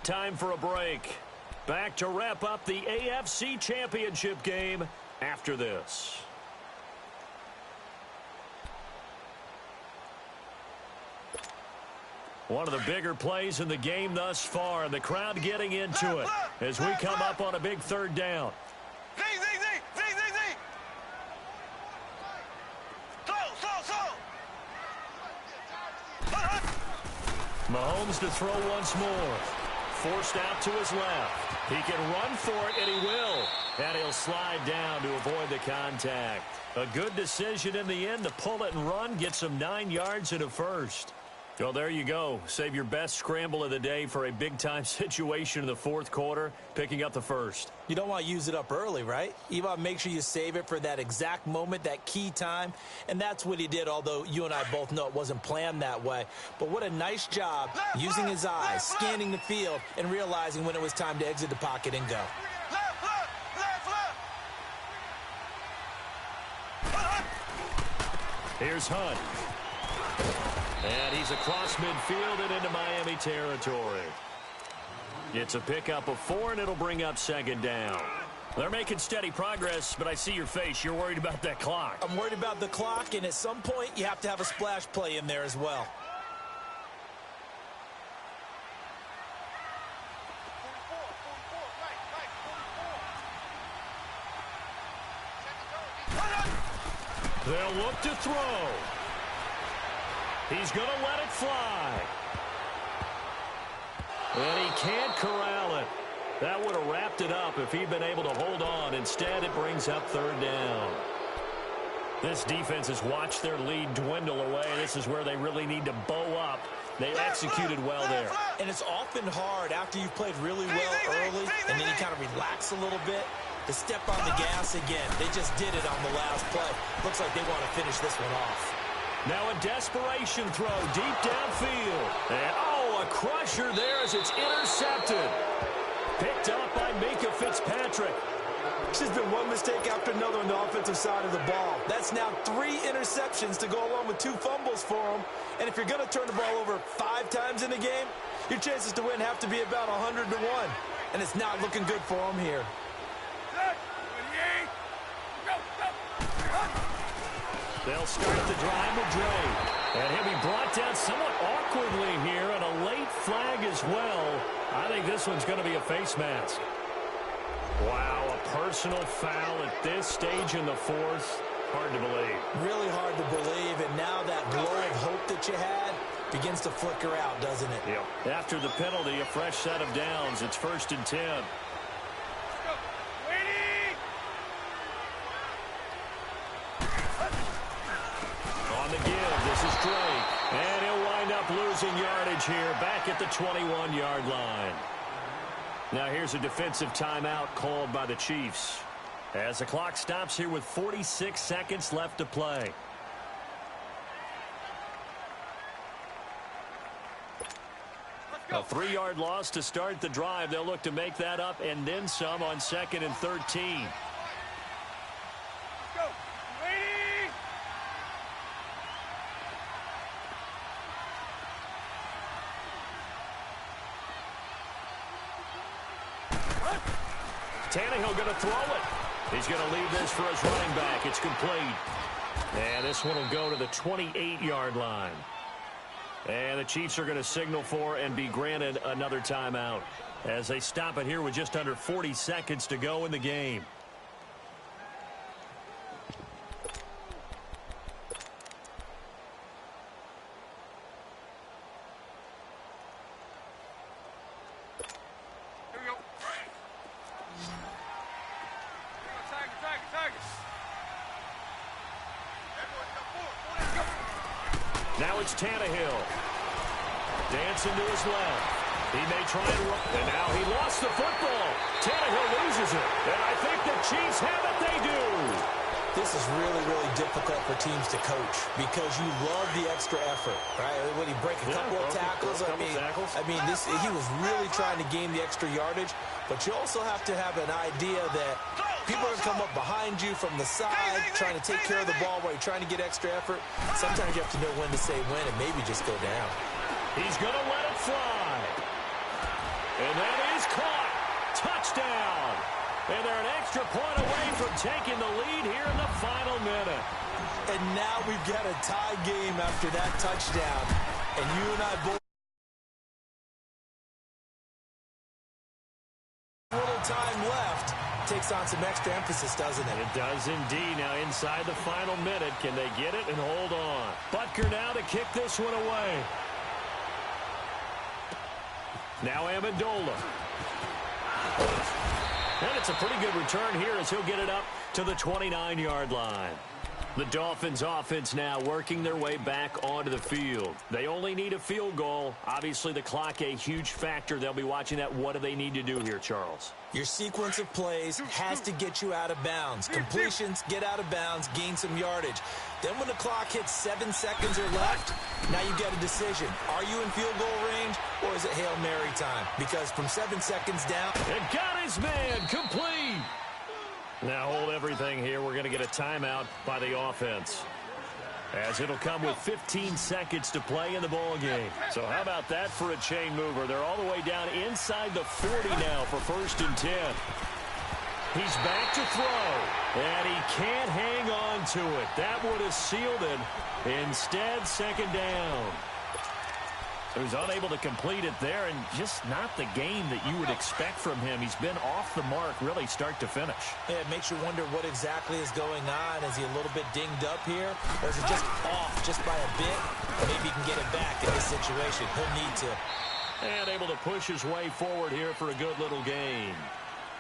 Speaker 1: Time for a break. Back to wrap up the AFC Championship game after this. One of the bigger plays in the game thus far, and the crowd getting into it as we come up on a big 3rd down. Mahomes to throw once more. Forced out to his left. He can run for it, and he will. And he'll slide down to avoid the contact. A good decision in the end to pull it and run. Gets him 9 yards and a 1st. Well, there you go. Save your best scramble of the day for a big-time situation in the 4th quarter, picking up the 1st.
Speaker 2: You don't want to use it up early, right? You want to make sure you save it for that exact moment, that key time. And that's what he did, although you and I both know it wasn't planned that way. But what a nice job using his eyes, scanning the field, and realizing when it was time to exit the pocket and go.
Speaker 1: Here's Hunt. And he's across midfield and into Miami territory. It's a pickup of 4, and it'll bring up 2nd down. They're making steady progress, but I see your face. You're worried about that clock.
Speaker 2: I'm worried about the clock, and at some point, you have to have a splash play in there as well.
Speaker 1: They'll look to throw. He's going to let it fly. And he can't corral it. That would have wrapped it up if he'd been able to hold on. Instead, it brings up 3rd down. This defense has watched their lead dwindle away. This is where they really need to bow up. They executed well there.
Speaker 2: And it's often hard after you've played really well early and then you kind of relax a little bit to step on the gas again. They just did it on the last play. Looks like they want to finish this one off.
Speaker 1: Now a desperation throw deep downfield. And, a crusher there as it's intercepted. Picked up by Minka Fitzpatrick.
Speaker 2: It's just been one mistake after another on the offensive side of the ball. That's now 3 interceptions to go along with 2 fumbles for him. And if you're going to turn the ball over 5 times in a game, your chances to win have to be about 100 to 1. And it's not looking good for him here.
Speaker 1: They'll start the drive with Dre. And he'll be brought down somewhat awkwardly here, and a late flag as well. I think this one's going to be a face mask. Wow, a personal foul at this stage in the 4th. Hard to believe.
Speaker 2: Really hard to believe, and now that glow of hope that you had begins to flicker out, doesn't it?
Speaker 1: Yep. After the penalty, a fresh set of downs. It's 1st and 10. On the give, this is Drake. And he'll wind up losing yardage here back at the 21-yard line. Now here's a defensive timeout called by the Chiefs. As the clock stops here with 46 seconds left to play. A 3-yard loss to start the drive. They'll look to make that up and then some on 2nd and 13. Tannehill going to throw it. He's going to leave this for his running back. It's complete. And this one will go to the 28-yard line. And the Chiefs are going to signal for and be granted another timeout as they stop it here with just under 40 seconds to go in the game. Now it's Tannehill. Dancing to his left. He may try and run. And now he lost the football. Tannehill loses it. And I think the Chiefs have it. They do.
Speaker 2: This is really, really difficult for teams to coach because you love the extra effort, right? When he break a couple of tackles, I mean, he was really trying to gain the extra yardage, but you also have to have an idea that people are going to come up behind you from the side, trying to take care of the ball while you're trying to get extra effort. Sometimes you have to know when to say when and maybe just go down.
Speaker 1: He's going to let it fly. And that is caught. Touchdown. And they're an extra point away from taking the lead here in the final minute.
Speaker 2: And now we've got a tie game after that touchdown. And you and I both. Little time left. Takes on some extra emphasis, doesn't it?
Speaker 1: It does indeed. Now inside the final minute, can they get it and hold on? Butker now to kick this one away. Now Amendola. And it's a pretty good return here as he'll get it up to the 29-yard line. The Dolphins offense now working their way back onto the field. They only need a field goal. Obviously, the clock a huge factor. They'll be watching that. What do they need to do here, Charles?
Speaker 2: Your sequence of plays has to get you out of bounds. Completions, get out of bounds, gain some yardage. Then when the clock hits 7 seconds or left, now you get a decision. Are you in field goal range or is it Hail Mary time? Because from 7 seconds down.
Speaker 1: And got his man complete. Now hold everything here. We're going to get a timeout by the offense, as it'll come with 15 seconds to play in the ball game. So how about that for a chain mover? They're all the way down inside the 40 now for 1st and 10. He's back to throw, and he can't hang on to it. That would have sealed it. Instead, 2nd down. He was unable to complete it there, and just not the game that you would expect from him. He's been off the mark really start to finish.
Speaker 2: Yeah, it makes you wonder what exactly is going on. Is he a little bit dinged up here, or is it just off just by a bit? Maybe he can get it back in this situation. He'll need to.
Speaker 1: And able to push his way forward here for a good little game.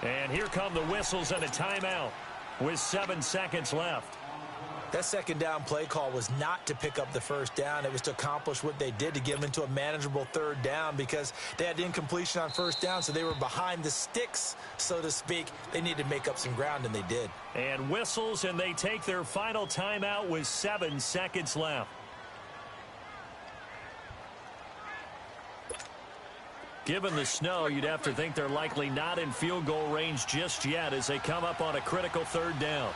Speaker 1: And here come the whistles and a timeout with 7 seconds left.
Speaker 2: That 2nd down play call was not to pick up the 1st down. It was to accomplish what they did to get them into a manageable 3rd down because they had incompletion on 1st down, so they were behind the sticks, so to speak. They needed to make up some ground, and they did.
Speaker 1: And whistles, and they take their final timeout with 7 seconds left. Given the snow, you'd have to think they're likely not in field goal range just yet as they come up on a critical 3rd down.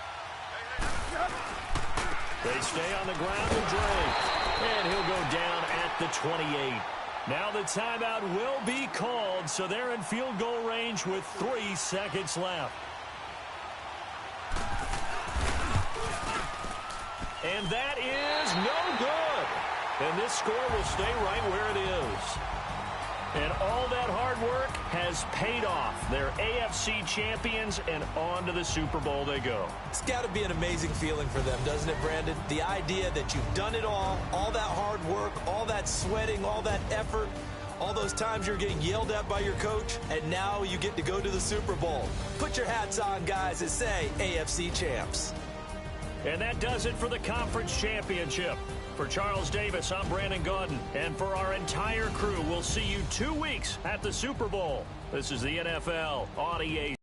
Speaker 1: They stay on the ground and Drake. And he'll go down at the 28. Now the timeout will be called, so they're in field goal range with 3 seconds left. And that is no good. And this score will stay right where it is. And all that hard work has paid off. They're AFC champions, and on to the Super Bowl they go.
Speaker 2: It's got to be an amazing feeling for them, doesn't it, Brandon? The idea that you've done it all that hard work, all that sweating, all that effort, all those times you're getting yelled at by your coach, and now you get to go to the Super Bowl. Put your hats on, guys, and say AFC champs.
Speaker 1: And that does it for the conference championship. For Charles Davis, I'm Brandon Gaudin. And for our entire crew, we'll see you 2 weeks at the Super Bowl. This is the NFL on EA.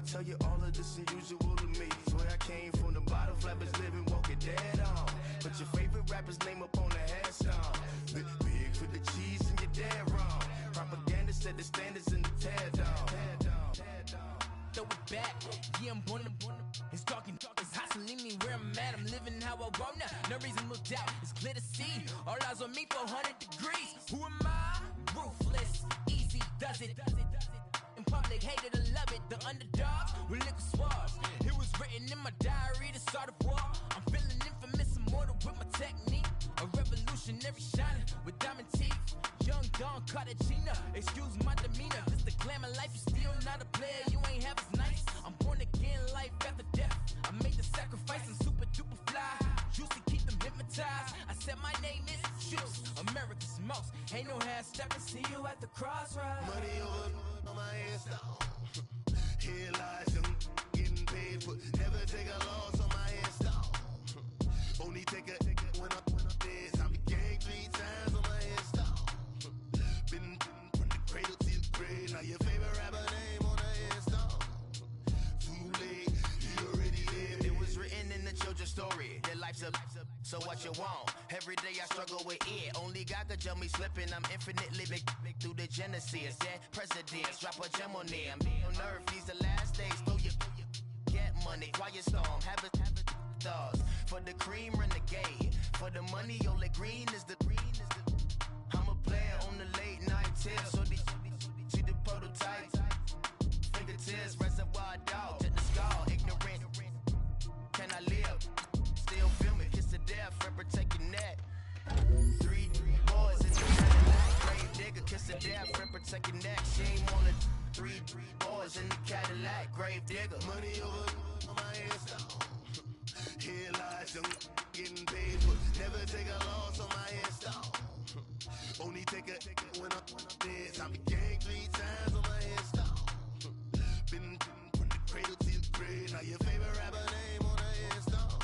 Speaker 4: tell you all of this unusual to me. Swear I came from the bottom, flappers living, walking dead on. Put your favorite rapper's name up on the headstone. Big for the cheese and you're dead wrong. Propaganda set the standards in the tear down.
Speaker 5: Throw it back, yeah, I'm born to. It's dark and it's hot, so leave me where I'm at. I'm living how I want now. No reason to doubt, it's clear to see. All eyes on me, 400 degrees. Who am I? Ruthless, easy, does it. In public, hated or love it. The underdogs with liquor swabs. It was written in my diary to start a war. I'm feeling infamous, immortal with my technique. A revolutionary shining with diamond teeth. Young Don Cartagena, excuse my demeanor. This the glamour life, you still not a player. You ain't half as nice. I'm born again, life after death. I made the sacrifice, I'm super duper fly. Used to keep them hypnotized. I said my name is Juice, America's most. Ain't no half stepping, see you at the crossroads.
Speaker 4: Money over on my headstone. Here lies them getting paid for. Never take a loss on my headstone. Only take a when I'm dead. I'm gang 3 times on my headstone. Been from the cradle to the grave. Now your favorite rapper name on the headstone. Too late, you already lived. It was written in the children's story. Their life's up, so what you want? Every day I struggle with it. Only God could jump me slipping. I'm infinitely big through the genesis. Dead presidents, drop a gem on them. On earth, these the last days. Throw your get money, quiet storm, have it stars. For the cream, renegade. For the money, only green is the. I'm a player on the late night tips. So these see the prototype. Fingertips, reservoir dog, check the skull. Ignorant, can I live? Still feel me, kiss to death, friend, protect your neck. 3 boys in the Cadillac, grave digger, kiss to death, friend, protect your neck. Shame on the 3 boys in the Cadillac, grave digger. Money over on my headstone. Here lies them getting paid for. Never take a loss on my headstone. Only take a when I'm dead. I'm gang 3 times on my headstone. Been from the cradle to the grave. Now your favorite rapper name on the headstone.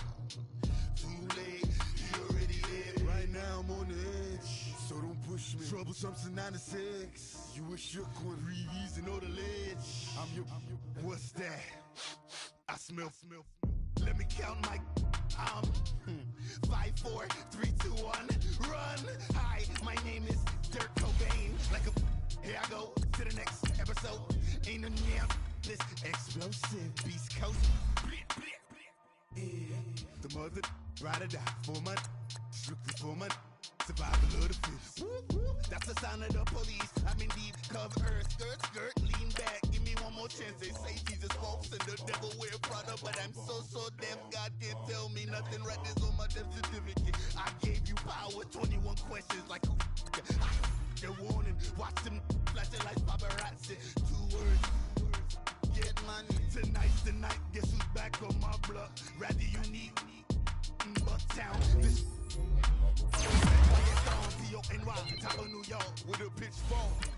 Speaker 4: Too late, you already lived. Right now I'm on the edge, so don't push me. Troublesome since 96. You a shook one, Reeves and know the ledge. I'm your. What's that? I smell. Let me count my. 5, 4, 3, 2, 1, run. Hi, my name is Dirk Cobain. Like a. Here I go to the next episode. Ain't no damn this explosive Beast Coast. Yeah. The mother ride or die for money, strictly for money. Survival of the fittest. That's the sign of the police. I'm indeed cover earth, skirt, lean back. Give me one more chance. They say Jesus walks and the devil wear Prada, but I'm so deaf. God can't tell me nothing. Right there's on my death certificate. I gave you power. 21 questions like who? They're warning. Watch them flashing like paparazzi. 2 words. Get money. Tonight's the night. Guess who's back on my block? Rather unique. Bucktown. This. T-O-N-Y, top of New York with a pitchfork.